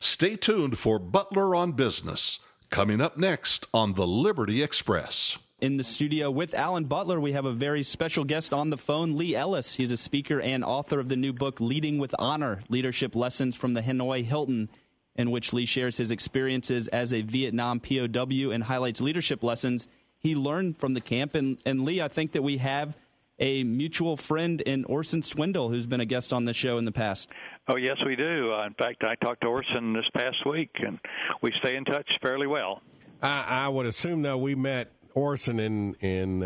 Stay tuned for Butler on Business, coming up next on the Liberty Express. In the studio with Alan Butler, we have a very special guest on the phone, Lee Ellis. He's a speaker and author of the new book, Leading with Honor, Leadership Lessons from the Hanoi Hilton, in which Lee shares his experiences as a Vietnam POW and highlights leadership lessons he learned from the camp. And Lee, I think that we have a mutual friend in Orson Swindle, who's been a guest on the show in the past. Oh, yes, we do. In fact, I talked to Orson this past week, and we stay in touch fairly well. I would assume, though, we met Orson in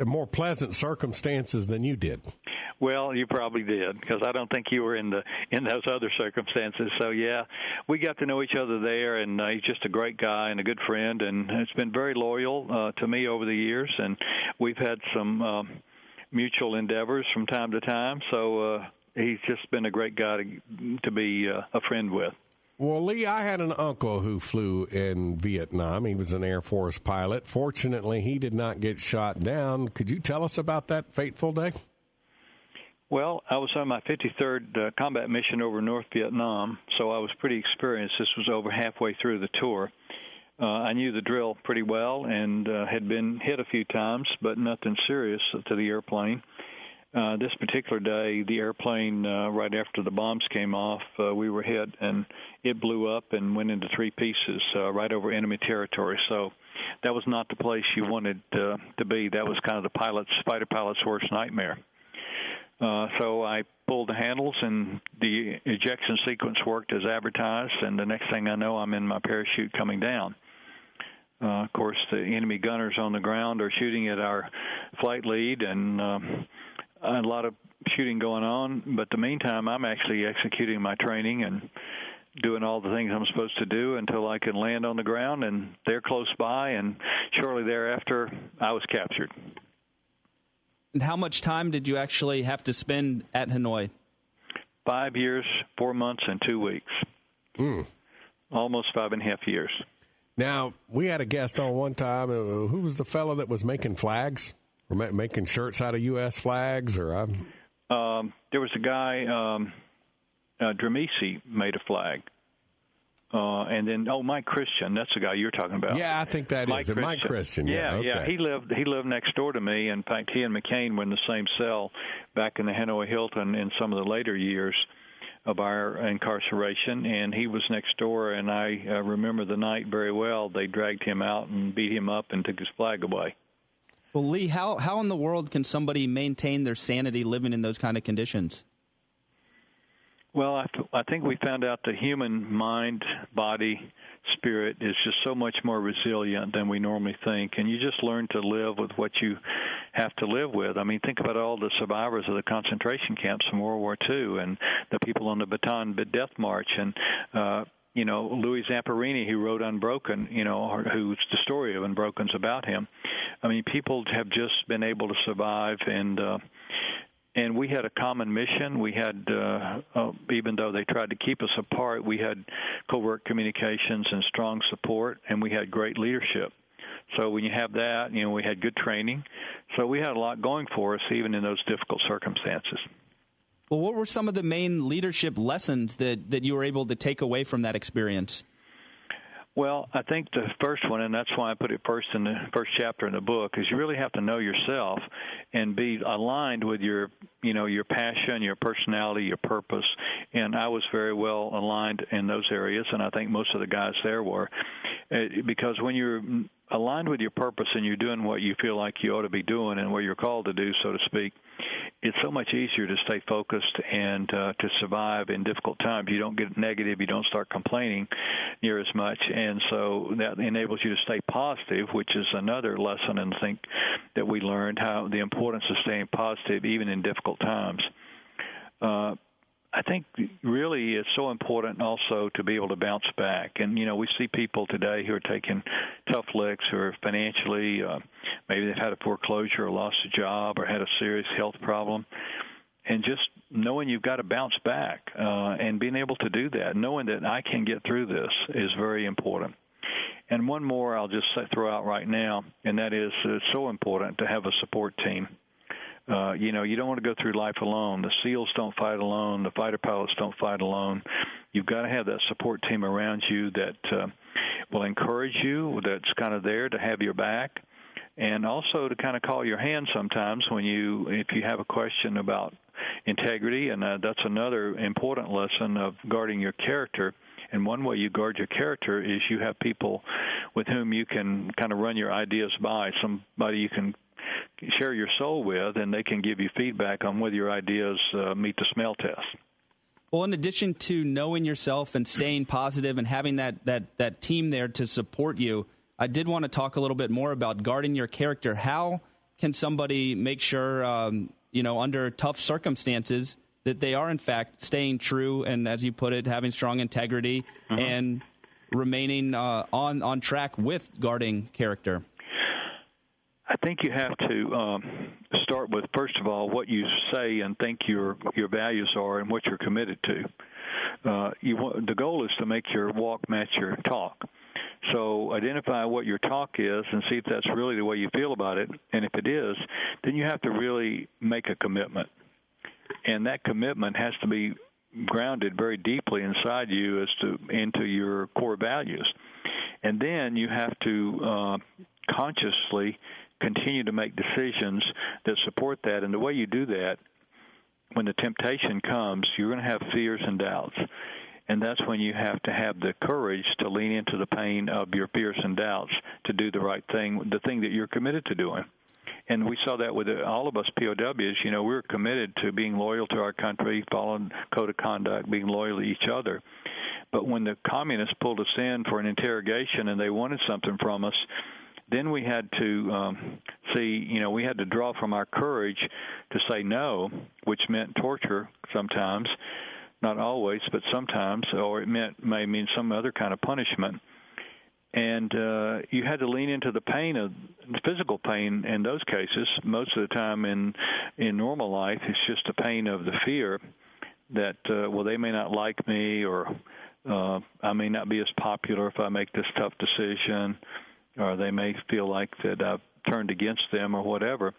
more pleasant circumstances than you did. Well, you probably did, because I don't think you were in those other circumstances. So, yeah, we got to know each other there, and he's just a great guy and a good friend, and has been very loyal to me over the years, and we've had some mutual endeavors from time to time. So he's just been a great guy to be a friend with. Well, Lee, I had an uncle who flew in Vietnam. He was an Air Force pilot. Fortunately, he did not get shot down. Could you tell us about that fateful day? Well, I was on my 53rd combat mission over North Vietnam, so I was pretty experienced. This was over halfway through the tour. I knew the drill pretty well and had been hit a few times, but nothing serious to the airplane. This particular day, the airplane, right after the bombs came off, we were hit, and it blew up and went into three pieces right over enemy territory. So that was not the place you wanted to be. That was kind of the fighter pilot's worst nightmare. So I pulled the handles, and the ejection sequence worked as advertised, and the next thing I know, I'm in my parachute coming down. Of course, the enemy gunners on the ground are shooting at our flight lead, and a lot of shooting going on. But in the meantime, I'm actually executing my training and doing all the things I'm supposed to do until I can land on the ground, and they're close by, and shortly thereafter, I was captured. And how much time did you actually have to spend at Hanoi? 5 years, 4 months, and 2 weeks. Almost 5.5 years. Now, we had a guest on one time. Who was the fellow that was making flags or making shirts out of U.S. flags? There was a guy, Dramisi, made a flag. And then, Mike Christian, that's the guy you're talking about. Yeah, I think that is Mike Christian. Yeah, okay. Yeah. He lived next door to me. In fact, he and McCain were in the same cell back in the Hanoi Hilton in some of the later years of our incarceration, and he was next door, and I remember the night very well. They dragged him out and beat him up and took his flag away. Well, Lee, how in the world can somebody maintain their sanity living in those kind of conditions? Well, I think we found out the human mind, body, spirit is just so much more resilient than we normally think, and you just learn to live with what you have to live with. I mean, think about all the survivors of the concentration camps in World War II and the people on the Bataan Death March, and Louis Zamperini, who wrote Unbroken, who's the story of Unbroken's about him. I mean, people have just been able to survive, and we had a common mission. We had, even though they tried to keep us apart, we had covert communications and strong support, and we had great leadership. So when you have that, we had good training. So we had a lot going for us, even in those difficult circumstances. Well, what were some of the main leadership lessons that you were able to take away from that experience? Well, I think the first one, and that's why I put it first in the first chapter in the book, is you really have to know yourself and be aligned with your passion, your personality, your purpose. And I was very well aligned in those areas, and I think most of the guys there were. Because when you're aligned with your purpose and you're doing what you feel like you ought to be doing and what you're called to do, so to speak, it's so much easier to stay focused and to survive in difficult times. You don't get negative. You don't start complaining near as much. And so that enables you to stay positive, which is another lesson, and I think that we learned how the importance of staying positive even in difficult times. I think really it's so important also to be able to bounce back. And, we see people today who are taking tough licks, who are financially, maybe they've had a foreclosure or lost a job or had a serious health problem. And just knowing you've got to bounce back and being able to do that, knowing that I can get through this is very important. And one more I'll just throw out right now, and that is it's so important to have a support team. You don't want to go through life alone. The SEALs don't fight alone. The fighter pilots don't fight alone. You've got to have that support team around you that will encourage you, that's kind of there to have your back, and also to kind of call your hand sometimes if you have a question about integrity. And that's another important lesson of guarding your character. And one way you guard your character is you have people with whom you can kind of run your ideas by, somebody you can share your soul with, and they can give you feedback on whether your ideas meet the smell test. Well, in addition to knowing yourself and staying positive and having that team there to support you, I did want to talk a little bit more about guarding your character. How can somebody make sure, under tough circumstances, that they are, in fact, staying true and, as you put it, having strong integrity and remaining on track with guarding character? I think you have to start with, first of all, what you say and think your values are and what you're committed to. The goal is to make your walk match your talk. So identify what your talk is and see if that's really the way you feel about it. And if it is, then you have to really make a commitment. And that commitment has to be grounded very deeply inside you into your core values. And then you have to consciously continue to make decisions that support that. And the way you do that, when the temptation comes, you're going to have fears and doubts. And that's when you have to have the courage to lean into the pain of your fears and doubts to do the right thing, the thing that you're committed to doing. And we saw that with all of us POWs. We're committed to being loyal to our country, following code of conduct, being loyal to each other. But when the communists pulled us in for an interrogation and they wanted something from us, then we had to we had to draw from our courage to say no, which meant torture sometimes. Not always, but sometimes, or it may mean some other kind of punishment. And you had to lean into the pain of the physical pain in those cases. Most of the time in normal life, it's just the pain of the fear that, they may not like me, or I may not be as popular if I make this tough decision, or they may feel like that I've turned against them or whatever.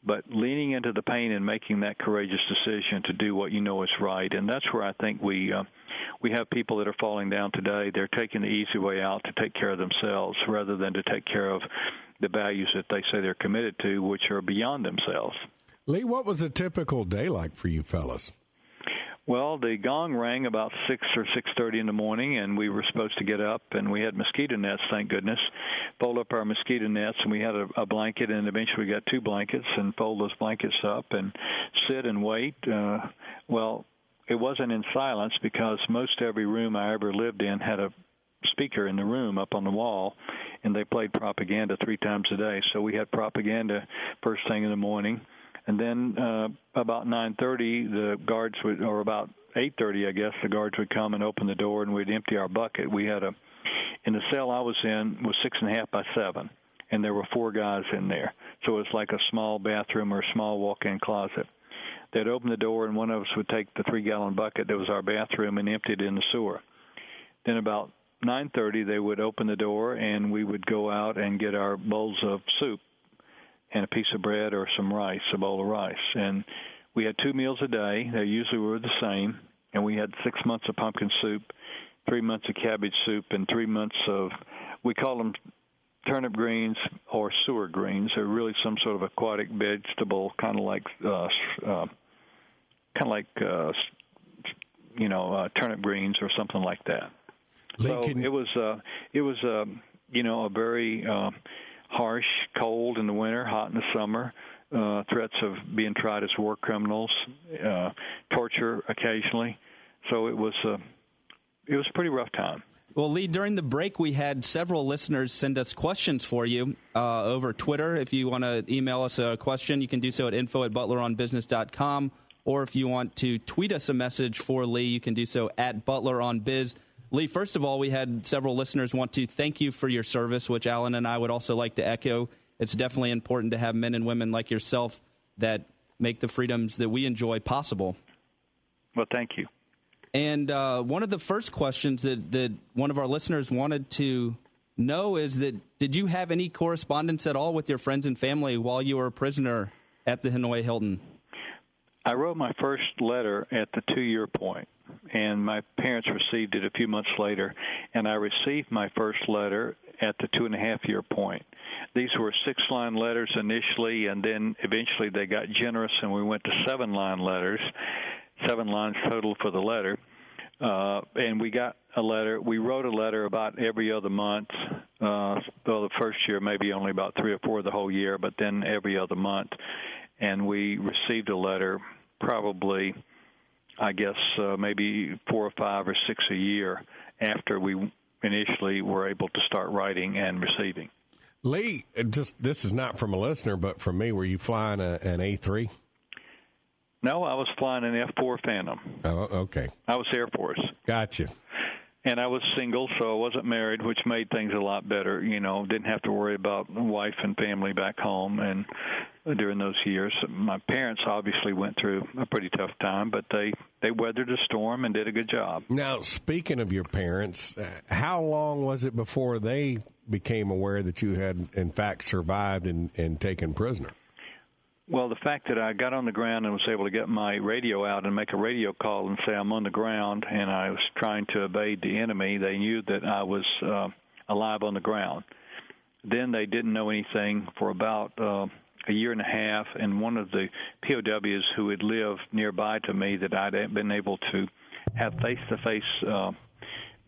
But leaning into the pain and making that courageous decision to do what you know is right. And that's where I think we have people that are falling down today. They're taking the easy way out to take care of themselves rather than to take care of the values that they say they're committed to, which are beyond themselves. Lee, what was a typical day like for you fellas? Well, the gong rang about 6 or 6:30 in the morning, and we were supposed to get up, and we had mosquito nets, thank goodness. Fold up our mosquito nets, and we had a blanket, and eventually we got 2 blankets, and fold those blankets up and sit and wait. It wasn't in silence because most every room I ever lived in had a speaker in the room up on the wall, and they played propaganda 3 times a day. So we had propaganda first thing in the morning. And then about 9:30, the guards would, or about 8:30, I guess, the guards would come and open the door, and we'd empty our bucket. We had in the cell I was in was 6.5 by 7, and there were 4 guys in there. So it was like a small bathroom or a small walk-in closet. They'd open the door, and one of us would take the 3-gallon bucket that was our bathroom and empty it in the sewer. Then about 9:30, they would open the door, and we would go out and get our bowls of soup and a piece of bread or some rice, a bowl of rice. And we had 2 meals a day. They usually were the same. And we had 6 months of pumpkin soup, 3 months of cabbage soup, and 3 months of, we call them turnip greens or sewer greens. They're really some sort of aquatic vegetable, kind of like turnip greens or something like that. Lincoln. So it was a very harsh, cold in the winter, hot in the summer, threats of being tried as war criminals, torture occasionally. So it was a pretty rough time. Well, Lee, during the break, we had several listeners send us questions for you over Twitter. If you want to email us a question, you can do so at info@butleronbusiness.com. Or if you want to tweet us a message for Lee, you can do so at ButlerOnBiz. Lee, first of all, we had several listeners want to thank you for your service, which Alan and I would also like to echo. It's definitely important to have men and women like yourself that make the freedoms that we enjoy possible. Well, thank you. And one of the first questions that one of our listeners wanted to know is that, did you have any correspondence at all with your friends and family while you were a prisoner at the Hanoi Hilton? I wrote my first letter at the 2-year point. and my parents received it a few months later, and I received my first letter at the 2.5-year point. These were 6-line letters initially, and then eventually they got generous, and we went to 7-line letters, 7 lines total for the letter. And we got a letter. We wrote a letter about every other month. Well, the first year maybe only about 3 or 4 the whole year, but then every other month. And we received a letter probably, I guess, maybe 4 or 5 or 6 a year after we initially were able to start writing and receiving. Lee, this is not from a listener, but from me, were you flying an A3? No, I was flying an F-4 Phantom. Oh, okay. I was Air Force. Gotcha. And I was single, so I wasn't married, which made things a lot better. You know, didn't have to worry about wife and family back home. And during those years, my parents obviously went through a pretty tough time, but they weathered the storm and did a good job. Now, speaking of your parents, how long was it before they became aware that you had, in fact, survived and taken prisoner? Well, the fact that I got on the ground and was able to get my radio out and make a radio call and say I'm on the ground and I was trying to evade the enemy, they knew that I was alive on the ground. Then they didn't know anything for about a year and a half, and one of the POWs who had lived nearby to me that I'd been able to have face-to-face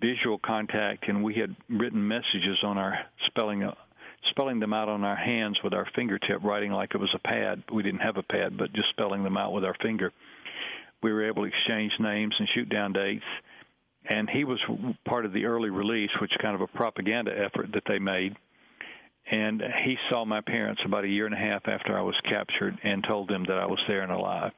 visual contact, and we had written messages on our spelling them out on our hands with our fingertip, writing like it was a pad. We didn't have a pad, but just spelling them out with our finger. We were able to exchange names and shoot down dates. And he was part of the early release, which is kind of a propaganda effort that they made. And he saw my parents about a year and a half after I was captured and told them that I was there and alive.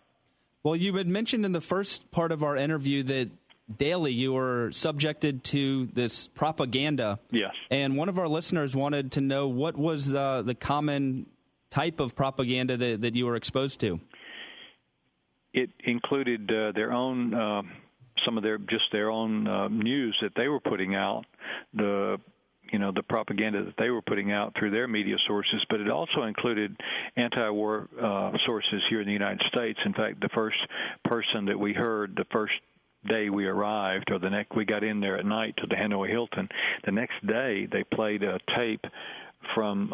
Well, you had mentioned in the first part of our interview that daily you were subjected to this propaganda. Yes. And one of our listeners wanted to know what was the common type of propaganda that you were exposed to. It included their own, some of their own news that they were putting out, the propaganda that they were putting out through their media sources, but it also included anti-war sources here in the United States. In fact, the first person that we heard, the first day we arrived, or we got in there at night to the Hanoi Hilton, the next day they played a tape from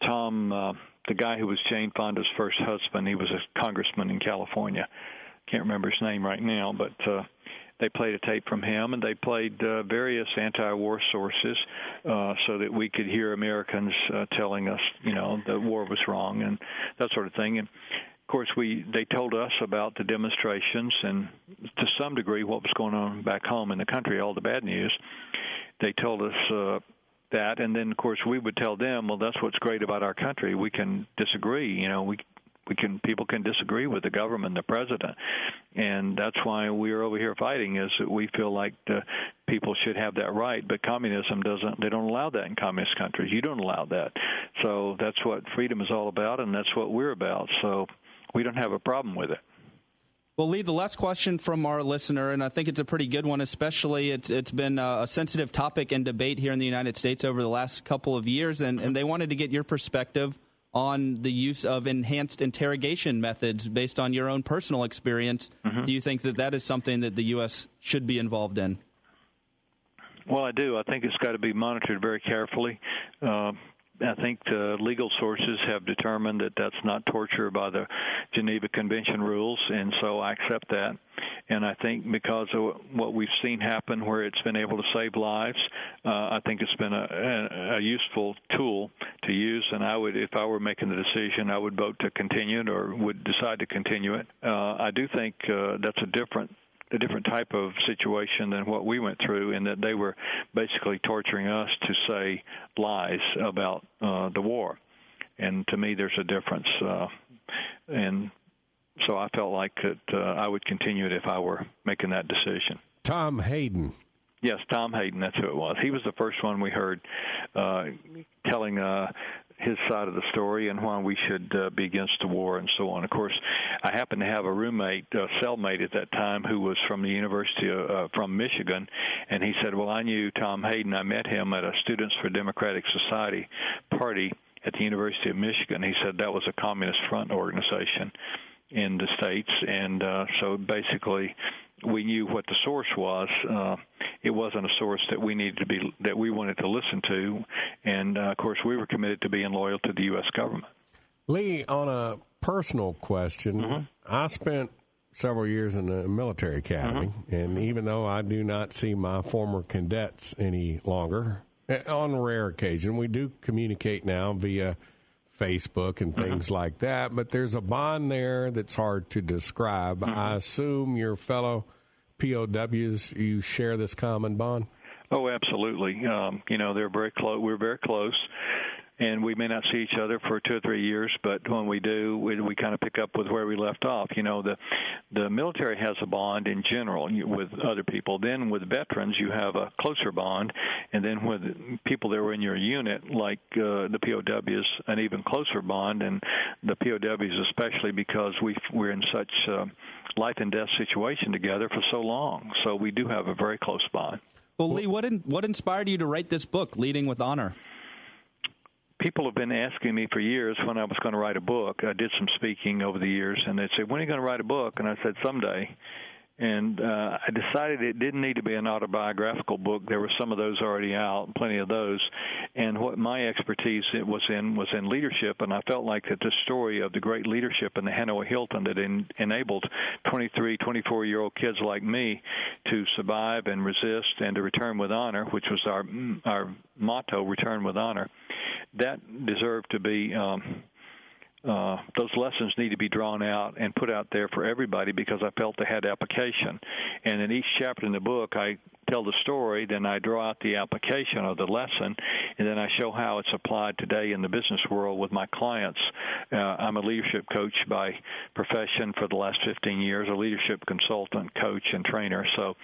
Tom, the guy who was Jane Fonda's first husband. He was a congressman in California. Can't remember his name right now, but they played a tape from him, and they played various anti-war sources so that we could hear Americans telling us, the war was wrong and that sort of thing. And of course, they told us about the demonstrations and to some degree what was going on back home in the country, all the bad news. They told us that, and then, of course, we would tell them, well, that's what's great about our country. We can disagree. People can disagree with the government, the president, and that's why we're over here fighting, is that we feel like the people should have that right, but communism doesn't. They don't allow that in communist countries. You don't allow that. So that's what freedom is all about, and that's what we're about. So we don't have a problem with it. Well, Lee, the last question from our listener, and I think it's a pretty good one, especially it's been a sensitive topic and debate here in the United States over the last couple of years, and they wanted to get your perspective on the use of enhanced interrogation methods based on your own personal experience. Mm-hmm. Do you think that is something that the U.S. should be involved in? Well, I do. I think it's got to be monitored very carefully. I think the legal sources have determined that that's not torture by the Geneva Convention rules, and so I accept that. And I think because of what we've seen happen where it's been able to save lives, I think it's been a useful tool to use, and I would, if I were making the decision, I would vote to continue it or would decide to continue it. I do think that's a different type of situation than what we went through, in that they were basically torturing us to say lies about the war. And to me, there's a difference. And so I felt like that I would continue it if I were making that decision. Tom Hayden. Yes, Tom Hayden, that's who it was. He was the first one we heard telling his side of the story and why we should be against the war and so on. Of course, I happened to have a roommate, a cellmate at that time, who was from the University from Michigan, and he said, well, I knew Tom Hayden. I met him at a Students for Democratic Society party at the University of Michigan. He said that was a Communist Front organization. in the States, and so basically we knew what the source was. It wasn't a source that we wanted to listen to, and of course we were committed to being loyal to the U.S. government. Lee, on a personal question, Mm-hmm. I spent several years in the military academy, and even though I do not see my former cadets any longer, on rare occasion, we do communicate now via Facebook and things like that, but there's a bond there that's hard to describe. I assume your fellow POWs, you share this common bond? Oh, absolutely. They're very close. We're very close, and we may not see each other for 2 or 3 years, but when we do, we kind of pick up with where we left off. The military has a bond in general with other people. Then with veterans, you have a closer bond, and then with people that were in your unit, like the POWs, an even closer bond, and the POWs especially because we're in such life and death situation together for so long. So we do have a very close bond. Well, Lee, what inspired you to write this book, Leading with Honor? People have been asking me for years when I was going to write a book. I did some speaking over the years, and they'd say, when are you going to write a book? And I said, someday. And I decided it didn't need to be an autobiographical book. There were some of those already out, plenty of those. And what my expertise was in leadership, and I felt like that the story of the great leadership in the Hanoi Hilton that enabled 23, 24-year-old kids like me to survive and resist and to return with honor, which was our motto, return with honor, that deserved to be those lessons need to be drawn out and put out there for everybody because I felt they had application. And in each chapter in the book, I tell the story, then I draw out the application of the lesson, and then I show how it's applied today in the business world with my clients. I'm a leadership coach by profession for the last 15 years, a leadership consultant, coach, and trainer. So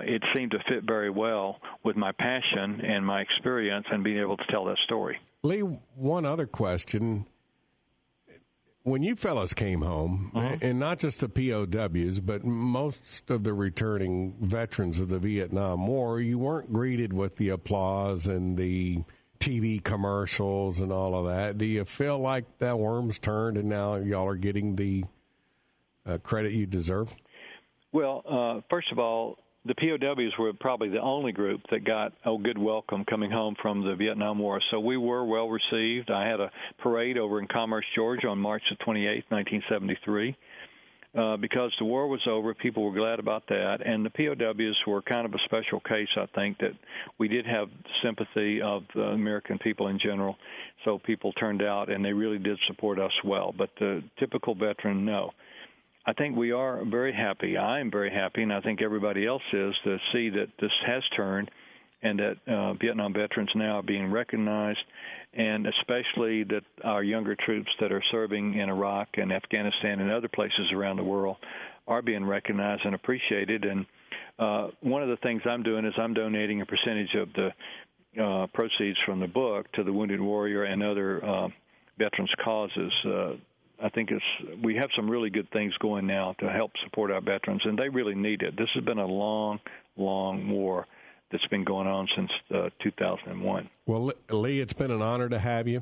it seemed to fit very well with my passion and my experience and being able to tell that story. Lee, one other question. When you fellas came home, and not just the POWs, but most of the returning veterans of the Vietnam War, you weren't greeted with the applause and the TV commercials and all of that. Do you feel like that worm's turned and now y'all are getting the credit you deserve? Well, first of all, the POWs were probably the only group that got a good welcome coming home from the Vietnam War. So we were well received. I had a parade over in Commerce, Georgia on March the 28th, 1973. Because the war was over, people were glad about that. And the POWs were kind of a special case, I think, that we did have sympathy of the American people in general. So people turned out, and they really did support us well. But the typical veteran, no. I think we are very happy. I am very happy, and I think everybody else is, to see that this has turned and that Vietnam veterans now are being recognized, and especially that our younger troops that are serving in Iraq and Afghanistan and other places around the world are being recognized and appreciated. And one of the things I'm doing is I'm donating a percentage of the proceeds from the book to the Wounded Warrior and other veterans' causes. I think we have some really good things going now to help support our veterans, and they really need it. This has been a long, long war that's been going on since 2001. Well, Lee, it's been an honor to have you,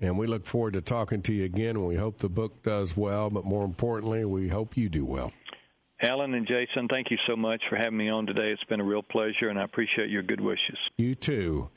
and we look forward to talking to you again, and we hope the book does well, but more importantly, we hope you do well. Alan and Jason, thank you so much for having me on today. It's been a real pleasure, and I appreciate your good wishes. You too.